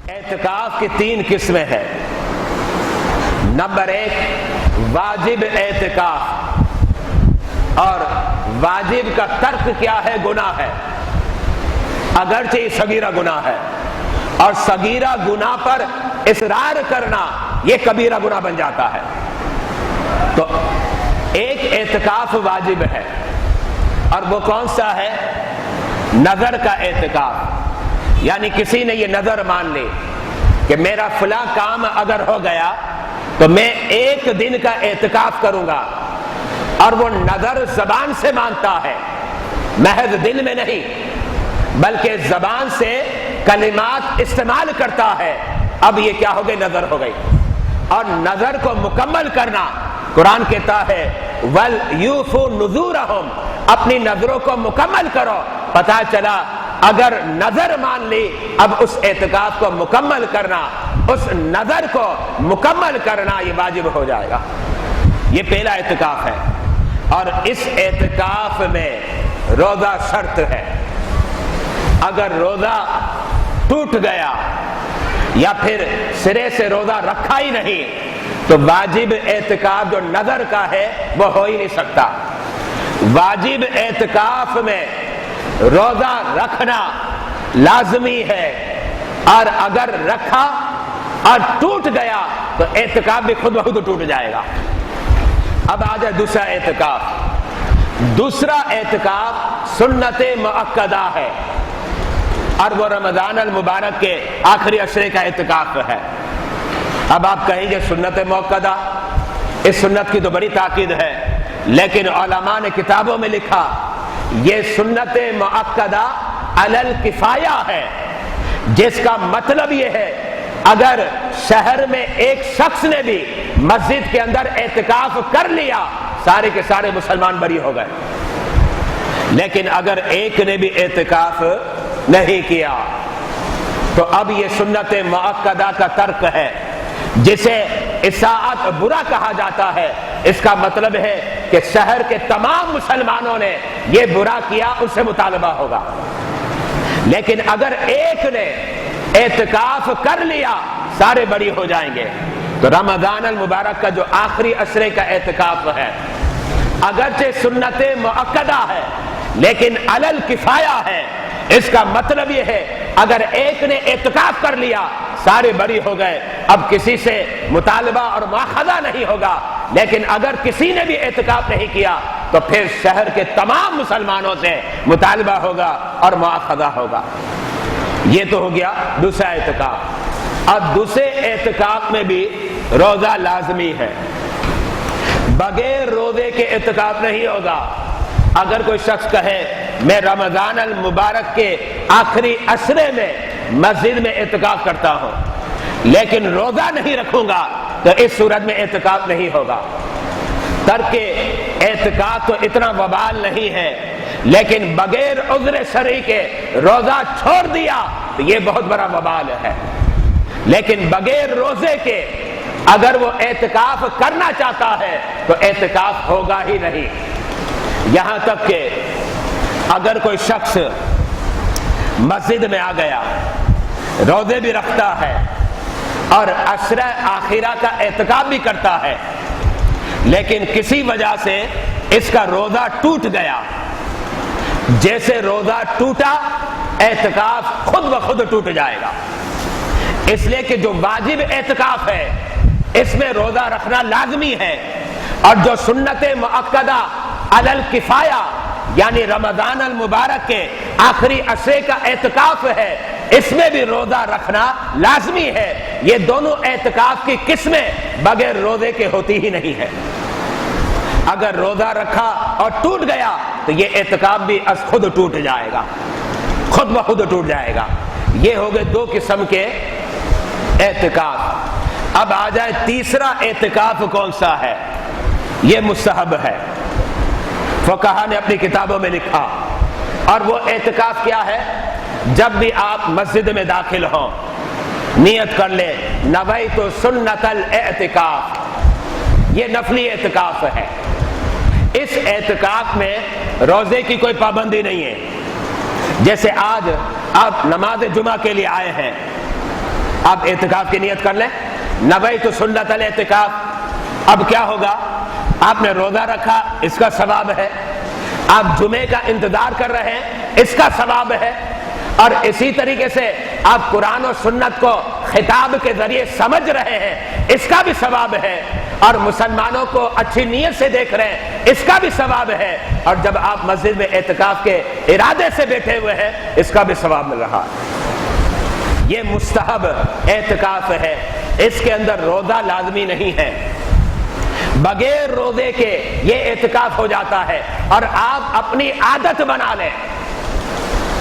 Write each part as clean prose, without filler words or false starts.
اعتکاف کی 3 قسمیں ہیں۔ نمبر 1 واجب اعتکاف، اور واجب کا ترک کیا ہے؟ گناہ ہے، اگرچہ یہ صغیرہ گناہ ہے، اور صغیرہ گناہ پر اصرار کرنا یہ کبیرہ گناہ بن جاتا ہے۔ تو ایک اعتکاف واجب ہے، اور وہ کون سا ہے؟ نظر کا اعتکاف، یعنی کسی نے یہ نظر مان لی کہ میرا فلاں کام اگر ہو گیا تو میں 1 دن کا اعتکاف کروں گا، اور وہ نظر زبان سے مانتا ہے، محض دل میں نہیں بلکہ زبان سے کلمات استعمال کرتا ہے، اب یہ کیا ہو گئی؟ نظر ہو گئی۔ اور نظر کو مکمل کرنا، قرآن کہتا ہے وَلْيُوفُوا نُذُورَهُمْ، اپنی نظروں کو مکمل کرو۔ پتہ چلا اگر نظر مان لی، اب اس اعتکاف کو مکمل کرنا، اس نظر کو مکمل کرنا یہ واجب ہو جائے گا۔ یہ پہلا اعتکاف ہے، اور اس اعتکاف میں روزہ شرط ہے۔ اگر روزہ ٹوٹ گیا یا پھر سرے سے روزہ رکھا ہی نہیں تو واجب اعتکاف جو نظر کا ہے وہ ہو ہی نہیں سکتا۔ واجب اعتکاف میں روزہ رکھنا لازمی ہے، اور اگر رکھا اور ٹوٹ گیا تو اعتکاف بھی خود بخود ٹوٹ جائے گا۔ اب آ جائے دوسرا اعتکاف۔ دوسرا اعتکاف سنت مؤکدہ ہے، اور وہ رمضان المبارک کے آخری عشرے کا اعتکاف ہے۔ اب آپ کہیں گے سنت مؤکدہ، اس سنت کی تو بڑی تاکید ہے، لیکن علماء نے کتابوں میں لکھا یہ سنت مؤکدہ علی الکفایہ ہے، جس کا مطلب یہ ہے اگر شہر میں ایک شخص نے بھی مسجد کے اندر اعتکاف کر لیا سارے کے سارے مسلمان بری ہو گئے، لیکن اگر ایک نے بھی اعتکاف نہیں کیا تو اب یہ سنت مؤکدہ کا ترک ہے، جسے اساءت برا کہا جاتا ہے۔ اس کا مطلب ہے کہ شہر کے تمام مسلمانوں نے یہ برا کیا، اس سے مطالبہ ہوگا، لیکن اگر ایک نے اعتکاف کر لیا سارے بری ہو جائیں گے۔ تو رمضان المبارک کا جو آخری عشرے کا اعتکاف ہے اگرچہ سنت مؤکدہ ہے لیکن علی الکفایہ ہے۔ اس کا مطلب یہ ہے اگر ایک نے اعتکاف کر لیا سارے بری ہو گئے، اب کسی سے مطالبہ اور مواخذہ نہیں ہوگا، لیکن اگر کسی نے بھی اعتکاف نہیں کیا تو پھر شہر کے تمام مسلمانوں سے مطالبہ ہوگا اور مواخذہ ہوگا۔ یہ تو ہو گیا دوسرا اعتکاف۔ اور دوسرے اعتکاف میں بھی روزہ لازمی ہے، بغیر روزے کے اعتکاف نہیں ہوگا۔ اگر کوئی شخص کہے میں رمضان المبارک کے آخری عشرے میں مسجد میں اعتکاف کرتا ہوں لیکن روزہ نہیں رکھوں گا، تو اس صورت میں اعتکاف نہیں ہوگا۔ ترک اعتکاف تو اتنا وبال نہیں ہے، لیکن بغیر عذر شرعی کے روزہ چھوڑ دیا تو یہ بہت بڑا وبال ہے۔ لیکن بغیر روزے کے اگر وہ اعتکاف کرنا چاہتا ہے تو اعتکاف ہوگا ہی نہیں۔ یہاں تک کہ اگر کوئی شخص مسجد میں آ گیا، روزے بھی رکھتا ہے اور عشرہ آخرہ کا اعتکاف بھی کرتا ہے، لیکن کسی وجہ سے اس کا روزہ ٹوٹ گیا، جیسے روزہ ٹوٹا اعتکاف خود بخود ٹوٹ جائے گا۔ اس لیے کہ جو واجب اعتکاف ہے اس میں روزہ رکھنا لازمی ہے، اور جو سنت مؤکدہ علی الکفایہ یعنی رمضان المبارک کے آخری عشرے کا اعتکاف ہے، اس میں بھی روزہ رکھنا لازمی ہے۔ یہ دونوں اعتکاف کی قسمیں بغیر روزے کے ہوتی ہی نہیں ہے۔ اگر روزہ رکھا اور ٹوٹ گیا تو یہ اعتکاف بھی از خود ٹوٹ جائے گا، خود بخود ٹوٹ جائے گا۔ یہ ہو گئے 2 قسم کے اعتکاف۔ اب آ جائے تیسرا اعتکاف کون سا ہے؟ یہ مستحب ہے، فقہا نے اپنی کتابوں میں لکھا، اور وہ اعتکاف کیا ہے؟ جب بھی آپ مسجد میں داخل ہوں نیت کر لیں نویت سنت الاعتکاف، یہ نفلی اعتکاف ہے۔ اس اعتکاف میں روزے کی کوئی پابندی نہیں ہے۔ جیسے آج آپ نماز جمعہ کے لیے آئے ہیں، آپ اعتکاف کی نیت کر لیں، نویت سنت الاعتکاف۔ اب کیا ہوگا؟ آپ نے روزہ رکھا، اس کا ثواب ہے، آپ جمعے کا انتظار کر رہے ہیں، اس کا ثواب ہے، اور اسی طریقے سے آپ قرآن و سنت کو خطاب کے ذریعے سمجھ رہے ہیں، اس کا بھی ثواب ہے، اور مسلمانوں کو اچھی نیت سے دیکھ رہے ہیں، اس کا بھی ثواب ہے، اور جب آپ مسجد میں اعتکاف کے ارادے سے بیٹھے ہوئے ہیں، اس کا بھی ثواب مل رہا ہے۔ یہ مستحب اعتکاف ہے، اس کے اندر روزہ لازمی نہیں ہے، بغیر روزے کے یہ اعتکاف ہو جاتا ہے، اور آپ اپنی عادت بنا لیں،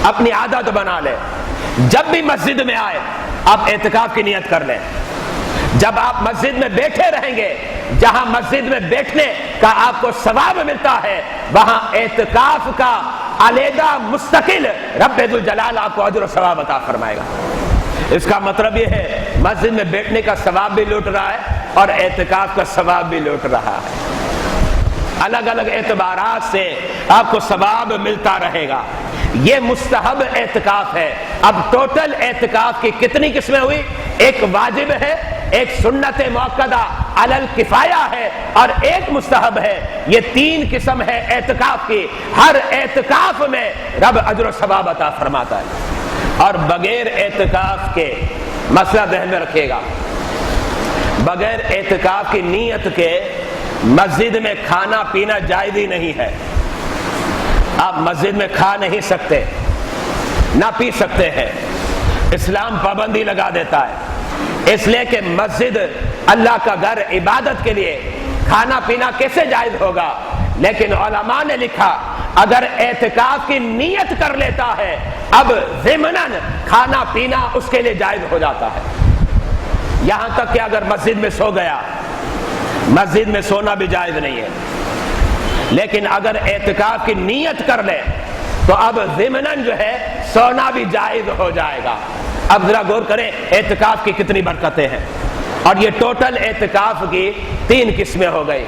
اپنی عادت بنا لیں، جب بھی مسجد میں آئے آپ اعتکاف کی نیت کر لیں۔ جب آپ مسجد میں بیٹھے رہیں گے، جہاں مسجد میں بیٹھنے کا آپ کو ثواب ملتا ہے، وہاں اعتکاف کا علیحدہ مستقل رب ذوالجلال آپ کو اجر و ثواب عطا فرمائے گا۔ اس کا مطلب یہ ہے مسجد میں بیٹھنے کا ثواب بھی لوٹ رہا ہے اور اعتکاف کا ثواب بھی لوٹ رہا ہے۔ الگ الگ اعتبارات سے آپ کو ثواب ملتا رہے گا۔ یہ مستحب اعتکاف ہے۔ اب ٹوٹل اعتکاف کی کتنی قسمیں ہوئی؟ ایک واجب ہے، ایک سنت مؤکدہ علی الکفایہ ہے، اور ایک مستحب ہے۔ یہ تین قسم ہے اعتکاف کی۔ ہر اعتکاف میں رب اجر و ثواب عطا فرماتا ہے، اور بغیر اعتکاف کے، مسئلہ ذہن میں رکھیے گا، بغیر اعتکاف کی نیت کے مسجد میں کھانا پینا جائز ہی نہیں ہے۔ آپ مسجد میں کھا نہیں سکتے، نہ پی سکتے ہیں، اسلام پابندی لگا دیتا ہے، اس لیے کہ مسجد اللہ کا گھر، عبادت کے لیے کھانا پینا کیسے جائز ہوگا؟ لیکن علماء نے لکھا اگر اعتکاف کی نیت کر لیتا ہے، اب ضمناً کھانا پینا اس کے لیے جائز ہو جاتا ہے۔ یہاں تک کہ اگر مسجد میں سو گیا، مسجد میں سونا بھی جائز نہیں ہے، لیکن اگر اعتکاف کی نیت کر لے تو اب ضمناً جو ہے سونا بھی جائز ہو جائے گا۔ اب ذرا غور کریں اعتکاف کی کتنی برکتیں ہیں، اور یہ ٹوٹل اعتکاف کی 3 قسمیں ہو گئی۔